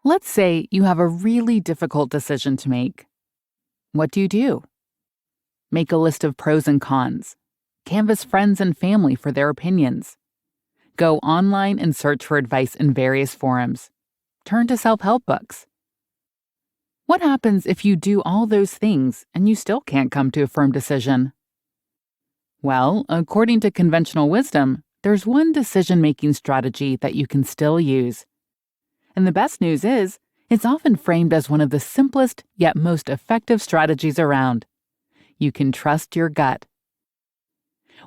Let's say you have a really difficult decision to make. What do you do? Make a list of pros and cons. Canvass friends and family for their opinions. Go online and search for advice in various forums. Turn to self-help books. What happens if you do all those things and you still can't come to a firm decision? Well, according to conventional wisdom, there's one decision-making strategy that you can still use. And the best news is, it's often framed as one of the simplest yet most effective strategies around. You can trust your gut.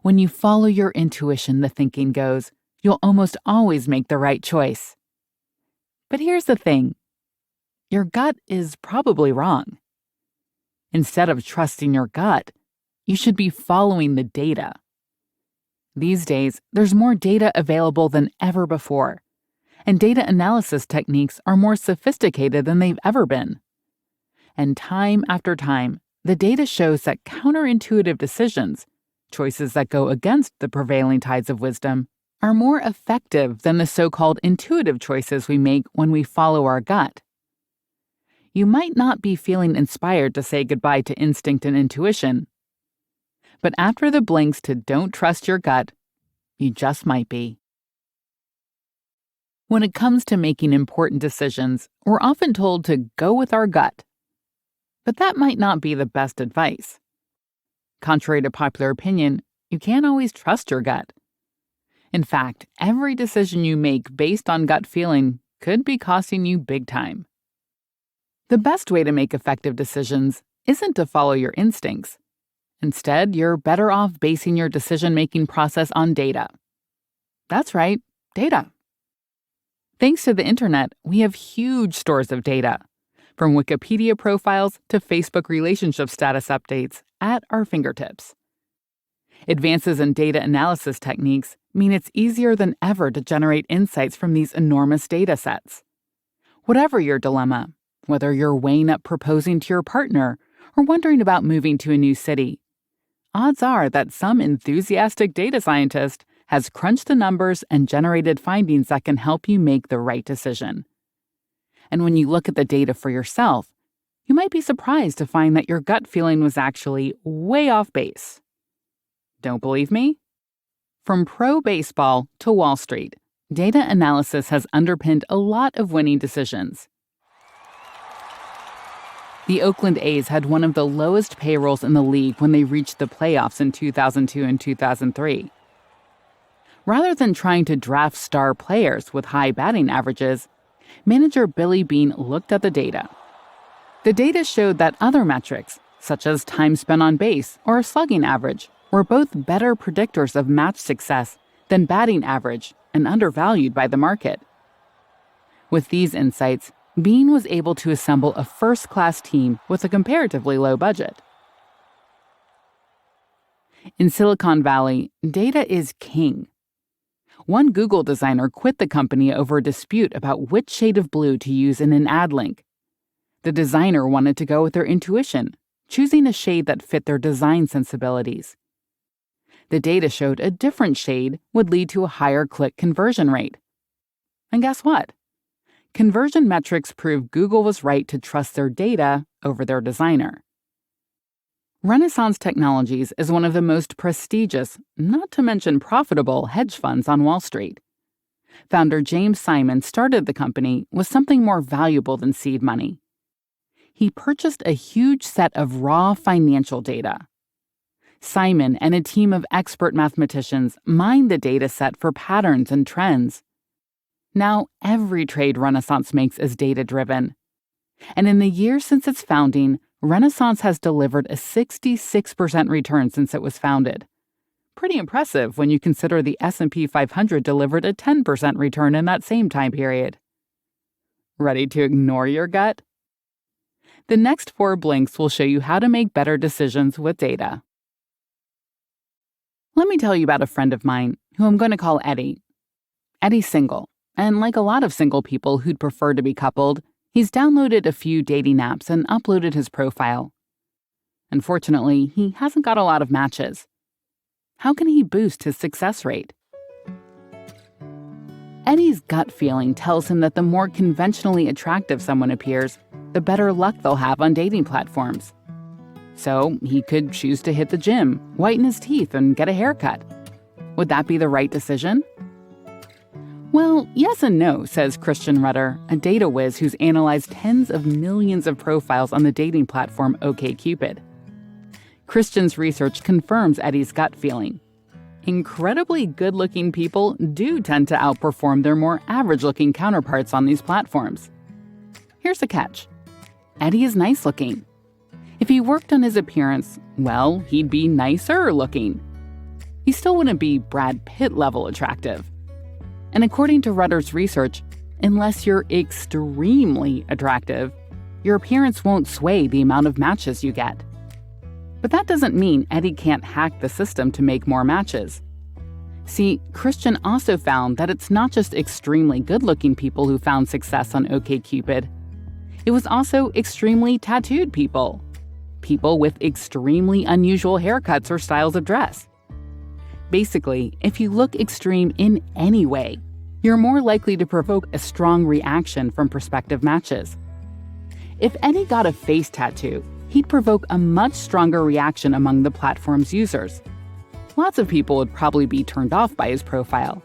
When you follow your intuition, the thinking goes, you'll almost always make the right choice. But here's the thing. Your gut is probably wrong. Instead of trusting your gut, you should be following the data. These days, there's more data available than ever before, and data analysis techniques are more sophisticated than they've ever been. And time after time, the data shows that counterintuitive decisions, choices that go against the prevailing tides of wisdom, are more effective than the so-called intuitive choices we make when we follow our gut. You might not be feeling inspired to say goodbye to instinct and intuition, but after the blinks to don't trust your gut, you just might be. When it comes to making important decisions, we're often told to go with our gut. But that might not be the best advice. Contrary to popular opinion, you can't always trust your gut. In fact, every decision you make based on gut feeling could be costing you big time. The best way to make effective decisions isn't to follow your instincts. Instead, you're better off basing your decision-making process on data. That's right, data. Thanks to the internet, we have huge stores of data, from Wikipedia profiles to Facebook relationship status updates at our fingertips. Advances in data analysis techniques mean it's easier than ever to generate insights from these enormous data sets. Whatever your dilemma, whether you're weighing up proposing to your partner or wondering about moving to a new city, odds are that some enthusiastic data scientist has crunched the numbers and generated findings that can help you make the right decision. And when you look at the data for yourself, you might be surprised to find that your gut feeling was actually way off base. Don't believe me? From pro baseball to Wall Street, data analysis has underpinned a lot of winning decisions. The Oakland A's had one of the lowest payrolls in the league when they reached the playoffs in 2002 and 2003. Rather than trying to draft star players with high batting averages, manager Billy Beane looked at the data. The data showed that other metrics, such as time spent on base or slugging average, were both better predictors of match success than batting average and undervalued by the market. With these insights, Beane was able to assemble a first-class team with a comparatively low budget. In Silicon Valley, data is king. One Google designer quit the company over a dispute about which shade of blue to use in an ad link. The designer wanted to go with their intuition, choosing a shade that fit their design sensibilities. The data showed a different shade would lead to a higher click conversion rate. And guess what? Conversion metrics proved Google was right to trust their data over their designer. Renaissance Technologies is one of the most prestigious, not to mention profitable, hedge funds on Wall Street. Founder James Simon started the company with something more valuable than seed money. He purchased a huge set of raw financial data. Simon and a team of expert mathematicians mined the data set for patterns and trends. Now, every trade Renaissance makes is data-driven. And in the years since its founding, Renaissance has delivered a 66% return since it was founded. Pretty impressive when you consider the S&P 500 delivered a 10% return in that same time period. Ready to ignore your gut? The next 4 blinks will show you how to make better decisions with data. Let me tell you about a friend of mine, who I'm going to call Eddie. Eddie's single, and like a lot of single people who'd prefer to be coupled, he's downloaded a few dating apps and uploaded his profile. Unfortunately, he hasn't got a lot of matches. How can he boost his success rate? Eddie's gut feeling tells him that the more conventionally attractive someone appears, the better luck they'll have on dating platforms. So he could choose to hit the gym, whiten his teeth, and get a haircut. Would that be the right decision? Well, yes and no, says Christian Rudder, a data whiz who's analyzed tens of millions of profiles on the dating platform OkCupid. Christian's research confirms Eddie's gut feeling. Incredibly good-looking people do tend to outperform their more average-looking counterparts on these platforms. Here's the catch. Eddie is nice-looking. If he worked on his appearance, well, he'd be nicer-looking. He still wouldn't be Brad Pitt-level attractive. And according to Rudder's research, unless you're extremely attractive, your appearance won't sway the amount of matches you get. But that doesn't mean Eddie can't hack the system to make more matches. See, Christian also found that it's not just extremely good-looking people who found success on OkCupid. It was also extremely tattooed people. People with extremely unusual haircuts or styles of dress. Basically, if you look extreme in any way, you're more likely to provoke a strong reaction from prospective matches. If Eddie got a face tattoo, he'd provoke a much stronger reaction among the platform's users. Lots of people would probably be turned off by his profile.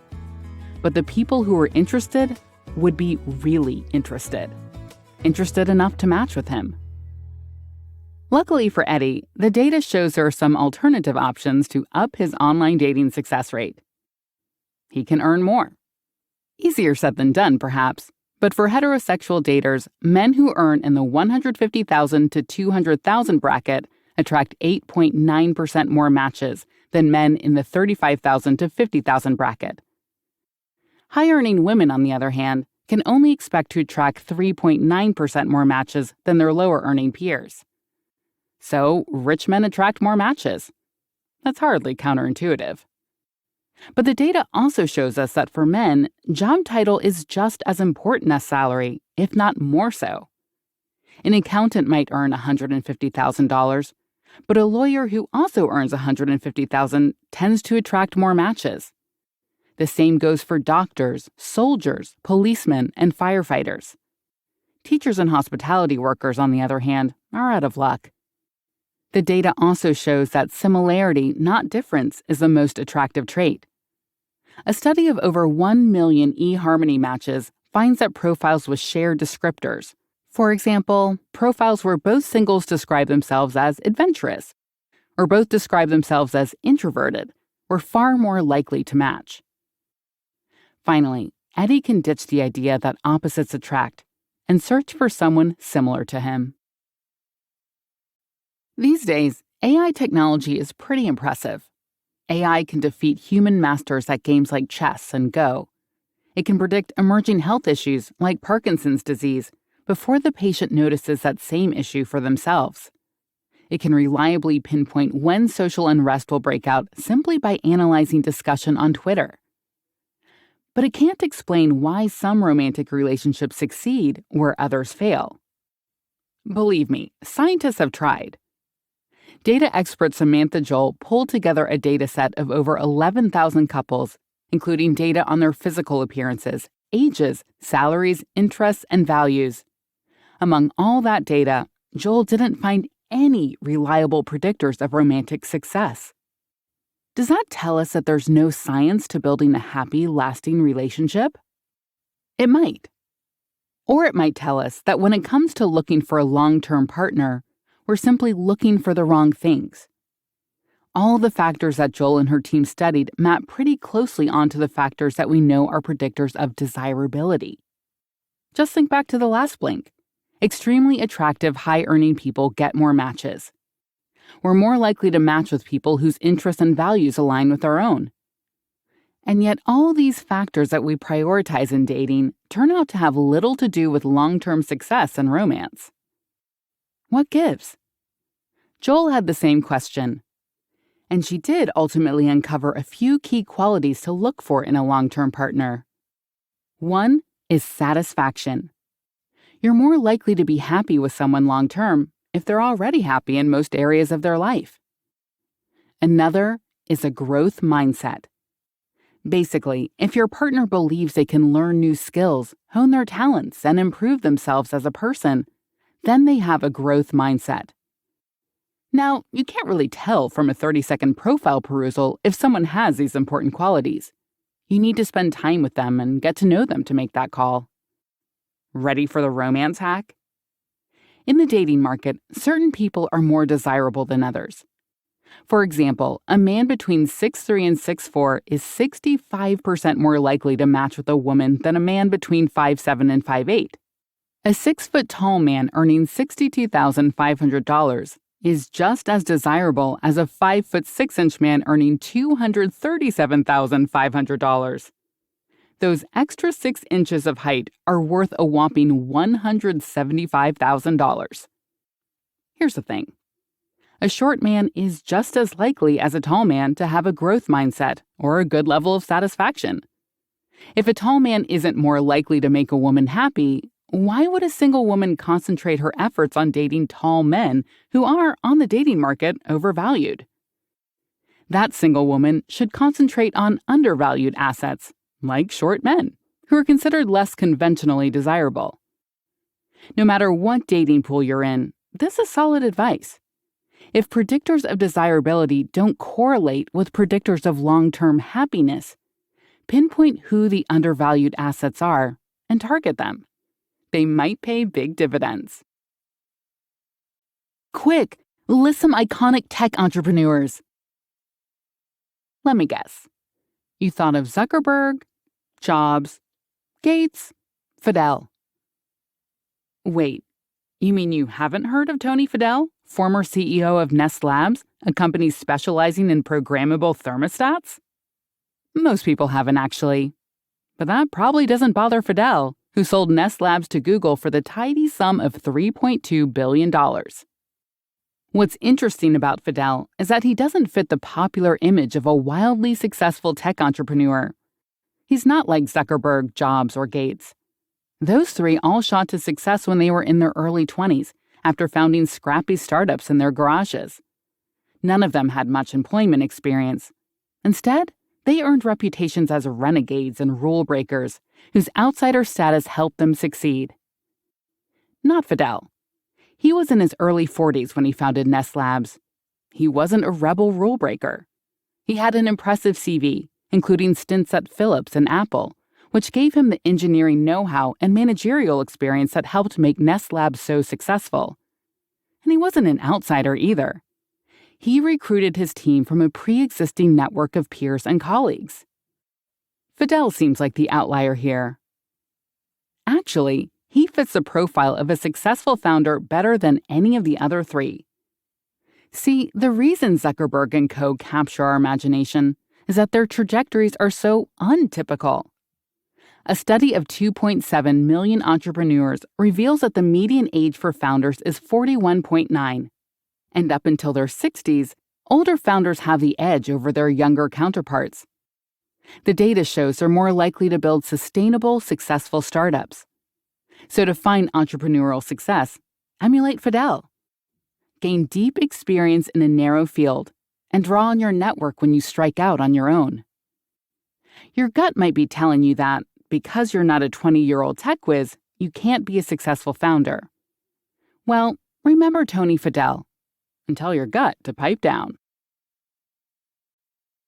But the people who were interested would be really interested. Interested enough to match with him. Luckily for Eddie, the data shows there are some alternative options to up his online dating success rate. He can earn more. Easier said than done, perhaps, but for heterosexual daters, men who earn in the $150,000 to $200,000 bracket attract 8.9% more matches than men in the $35,000 to $50,000 bracket. High-earning women, on the other hand, can only expect to attract 3.9% more matches than their lower-earning peers. So, rich men attract more matches. That's hardly counterintuitive. But the data also shows us that for men, job title is just as important as salary, if not more so. An accountant might earn $150,000, but a lawyer who also earns $150,000 tends to attract more matches. The same goes for doctors, soldiers, policemen, and firefighters. Teachers and hospitality workers, on the other hand, are out of luck. The data also shows that similarity, not difference, is the most attractive trait. A study of over 1 million eHarmony matches finds that profiles with shared descriptors, for example, profiles where both singles describe themselves as adventurous, or both describe themselves as introverted, were far more likely to match. Finally, Eddie can ditch the idea that opposites attract and search for someone similar to him. These days, AI technology is pretty impressive. AI can defeat human masters at games like chess and Go. It can predict emerging health issues like Parkinson's disease before the patient notices that same issue for themselves. It can reliably pinpoint when social unrest will break out simply by analyzing discussion on Twitter. But it can't explain why some romantic relationships succeed where others fail. Believe me, scientists have tried. Data expert Samantha Joel pulled together a data set of over 11,000 couples, including data on their physical appearances, ages, salaries, interests, and values. Among all that data, Joel didn't find any reliable predictors of romantic success. Does that tell us that there's no science to building a happy, lasting relationship? It might. Or it might tell us that when it comes to looking for a long-term partner, we're simply looking for the wrong things. All the factors that Joel and her team studied map pretty closely onto the factors that we know are predictors of desirability. Just think back to the last blink. Extremely attractive, high-earning people get more matches. We're more likely to match with people whose interests and values align with our own. And yet all these factors that we prioritize in dating turn out to have little to do with long-term success and romance. What gives? Joel had the same question. And she did ultimately uncover a few key qualities to look for in a long-term partner. One is satisfaction. You're more likely to be happy with someone long-term if they're already happy in most areas of their life. Another is a growth mindset. Basically, if your partner believes they can learn new skills, hone their talents, and improve themselves as a person, then they have a growth mindset. Now, you can't really tell from a 30-second profile perusal if someone has these important qualities. You need to spend time with them and get to know them to make that call. Ready for the romance hack? In the dating market, certain people are more desirable than others. For example, a man between 6'3" and 6'4" is 65% more likely to match with a woman than a man between 5'7" and 5'8". A 6-foot-tall man earning $62,500 is just as desirable as a 5'6" man earning $237,500. Those extra 6 inches of height are worth a whopping $175,000. Here's the thing. A short man is just as likely as a tall man to have a growth mindset or a good level of satisfaction. If a tall man isn't more likely to make a woman happy, why would a single woman concentrate her efforts on dating tall men who are, on the dating market, overvalued? That single woman should concentrate on undervalued assets, like short men, who are considered less conventionally desirable. No matter what dating pool you're in, this is solid advice. If predictors of desirability don't correlate with predictors of long-term happiness, pinpoint who the undervalued assets are and target them. They might pay big dividends. Quick, list some iconic tech entrepreneurs. Let me guess. You thought of Zuckerberg, Jobs, Gates, Fadell. Wait, you mean you haven't heard of Tony Fadell, former CEO of Nest Labs, a company specializing in programmable thermostats? Most people haven't, actually. But that probably doesn't bother Fadell, who sold Nest Labs to Google for the tidy sum of $3.2 billion. What's interesting about Fadell is that he doesn't fit the popular image of a wildly successful tech entrepreneur. He's not like Zuckerberg, Jobs, or Gates. Those three all shot to success when they were in their early 20s, after founding scrappy startups in their garages. None of them had much employment experience. Instead, they earned reputations as renegades and rule breakers, whose outsider status helped them succeed. Not Fadell. He was in his early 40s when he founded Nest Labs. He wasn't a rebel rule breaker. He had an impressive CV, including stints at Philips and Apple, which gave him the engineering know-how and managerial experience that helped make Nest Labs so successful. And he wasn't an outsider either. He recruited his team from a pre-existing network of peers and colleagues. Fadell seems like the outlier here. Actually, he fits the profile of a successful founder better than any of the other three. See, the reason Zuckerberg and co. capture our imagination is that their trajectories are so untypical. A study of 2.7 million entrepreneurs reveals that the median age for founders is 41.9. And up until their 60s, older founders have the edge over their younger counterparts. The data shows they're more likely to build sustainable, successful startups. So to find entrepreneurial success, emulate Fadell. Gain deep experience in a narrow field and draw on your network when you strike out on your own. Your gut might be telling you that, because you're not a 20-year-old tech whiz, you can't be a successful founder. Well, remember Tony Fadell, and tell your gut to pipe down.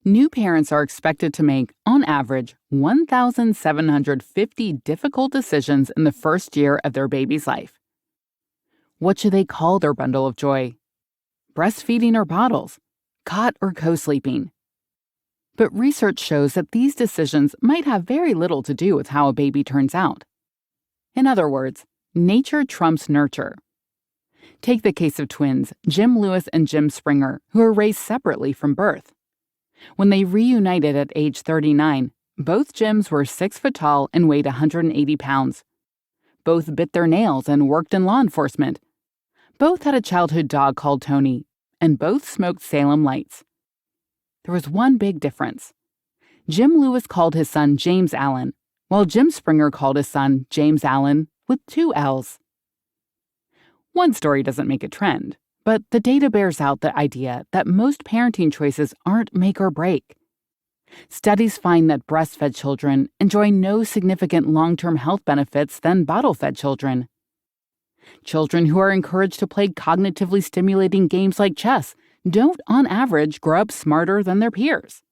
New parents are expected to make, on average, 1,750 difficult decisions in the first year of their baby's life. What should they call their bundle of joy? Breastfeeding or bottles? Cot or co-sleeping? But research shows that these decisions might have very little to do with how a baby turns out. In other words, nature trumps nurture. Take the case of twins, Jim Lewis and Jim Springer, who were raised separately from birth. When they reunited at age 39, both Jims were 6 foot tall and weighed 180 pounds. Both bit their nails and worked in law enforcement. Both had a childhood dog called Tony, and both smoked Salem Lights. There was one big difference. Jim Lewis called his son James Allen, while Jim Springer called his son James Allen with 2 L's. One story doesn't make a trend, but the data bears out the idea that most parenting choices aren't make or break. Studies find that breastfed children enjoy no significant long-term health benefits than bottle-fed children. Children who are encouraged to play cognitively stimulating games like chess don't, on average, grow up smarter than their peers.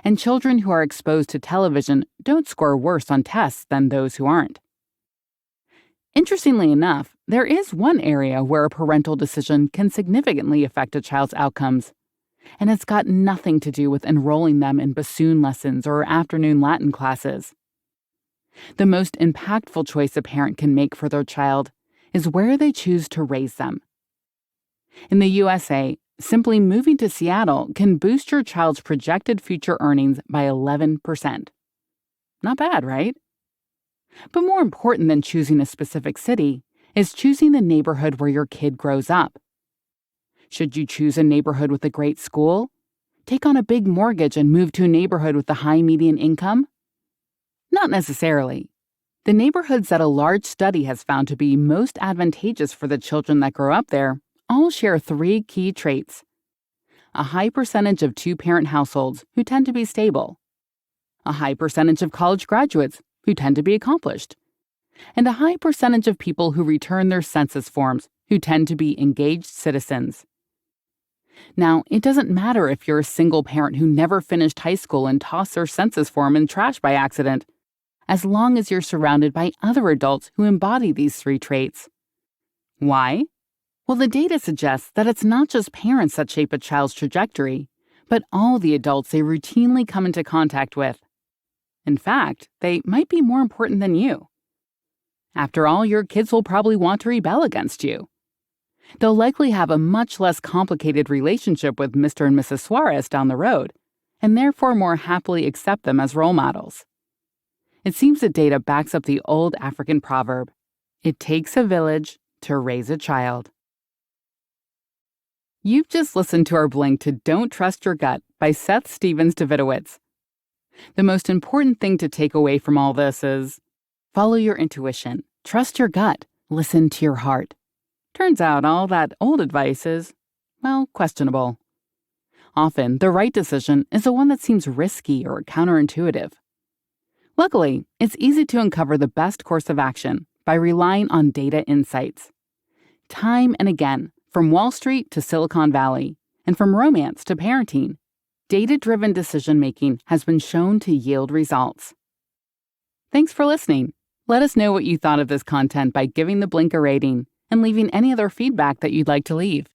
And children who are exposed to television don't score worse on tests than those who aren't. Interestingly enough, there is one area where a parental decision can significantly affect a child's outcomes, and it's got nothing to do with enrolling them in bassoon lessons or afternoon Latin classes. The most impactful choice a parent can make for their child is where they choose to raise them. In the USA, simply moving to Seattle can boost your child's projected future earnings by 11%. Not bad, right? But more important than choosing a specific city is choosing the neighborhood where your kid grows up. Should you choose a neighborhood with a great school? Take on a big mortgage and move to a neighborhood with a high median income? Not necessarily. The neighborhoods that a large study has found to be most advantageous for the children that grow up there all share 3 key traits: a high percentage of two-parent households who tend to be stable, a high percentage of college graduates who tend to be accomplished, and a high percentage of people who return their census forms who tend to be engaged citizens. Now, it doesn't matter if you're a single parent who never finished high school and tossed their census form in trash by accident, as long as you're surrounded by other adults who embody these 3 traits. Why? Well, the data suggests that it's not just parents that shape a child's trajectory, but all the adults they routinely come into contact with. In fact, they might be more important than you. After all, your kids will probably want to rebel against you. They'll likely have a much less complicated relationship with Mr. and Mrs. Suarez down the road, and therefore more happily accept them as role models. It seems the data backs up the old African proverb, "It takes a village to raise a child." You've just listened to our blink to Don't Trust Your Gut by Seth Stephens-Davidowitz. The most important thing to take away from all this is follow your intuition, trust your gut, listen to your heart. Turns out all that old advice is, well, questionable. Often, the right decision is the one that seems risky or counterintuitive. Luckily, it's easy to uncover the best course of action by relying on data insights. Time and again, from Wall Street to Silicon Valley, and from romance to parenting, data-driven decision-making has been shown to yield results. Thanks for listening. Let us know what you thought of this content by giving the Blink a rating and leaving any other feedback that you'd like to leave.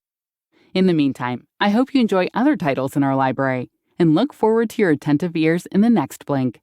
In the meantime, I hope you enjoy other titles in our library and look forward to your attentive ears in the next Blink.